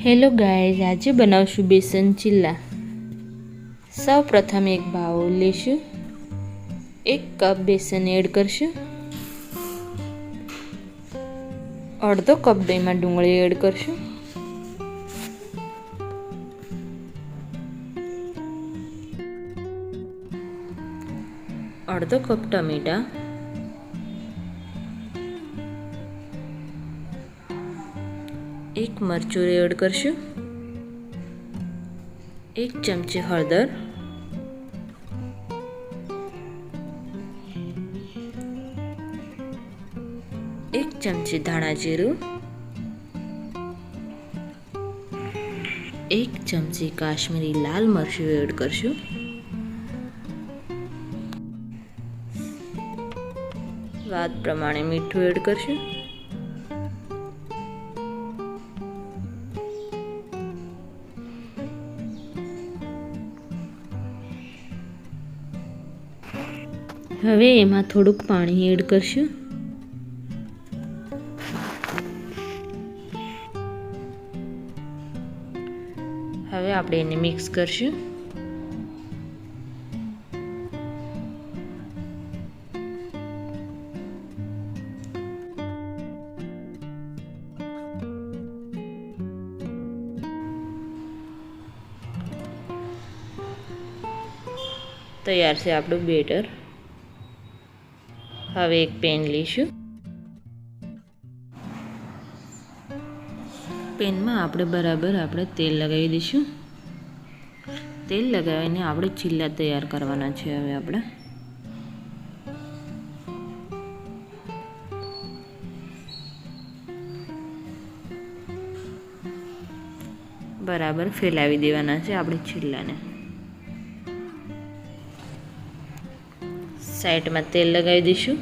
Hello guys, આજે બનાવશું બેસન ચીલા। સૌ પ્રથમ એક બાઉલ લેશું, 1 કપ બેસન એડ કરશું, અડધો કપ દહીંમાં ડુંગળી એડ કરશું, અડધો કપ ટમેટા, 1 મરચું એડ કરશું, 1 ચમચી હળદર, 1 ચમચી ધાણા જીરું, 1 ચમચી કાશ્મીરી લાલ મરચું એડ કરશું, સ્વાદ પ્રમાણે મીઠું એડ કરશું, હવે એમાં થોડુંક પાણી એડ કરશું, હવે આપણે એને મિક્સ કરશું, તૈયાર છે આપણું બેટર। હવે એક પેન લઈશું, પેનમાં આપણે બરાબર તેલ લગાવી દઈશું। તેલ લગાવીને આપણે ચીલા તૈયાર કરવાના છે। હવે આપણે બરાબર ફેલાવી દેવાના છે આપણે ચીલાને। સાઈડમાં તેલ લગાવી દઈશું,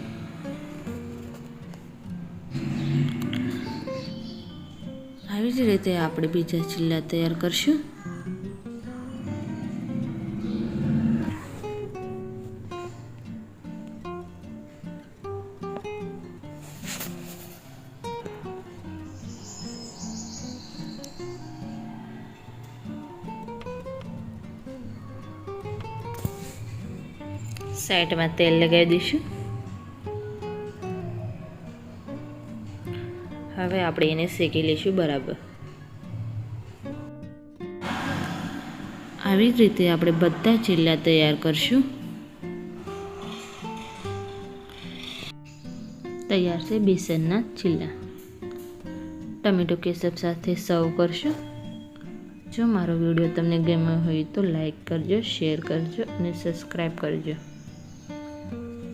આવી જ રીતે આપણે બીજા ચીલા તૈયાર કરશું। સાઈડમાં તેલ લગાવી દઈશું। હવે આપણે એને શેકી લઈશું બરાબર। આવી જ રીતે આપણે બધા ચીલા તૈયાર કરશું। તૈયાર છે બેસનના ચીલા। ટમેટો કેચપ સાથે સર્વ કરશું। જો મારો વિડીયો તમને ગમ્યો હોય તો લાઈક કરજો, શેર કરજો અને સબસ્ક્રાઈબ કરજો।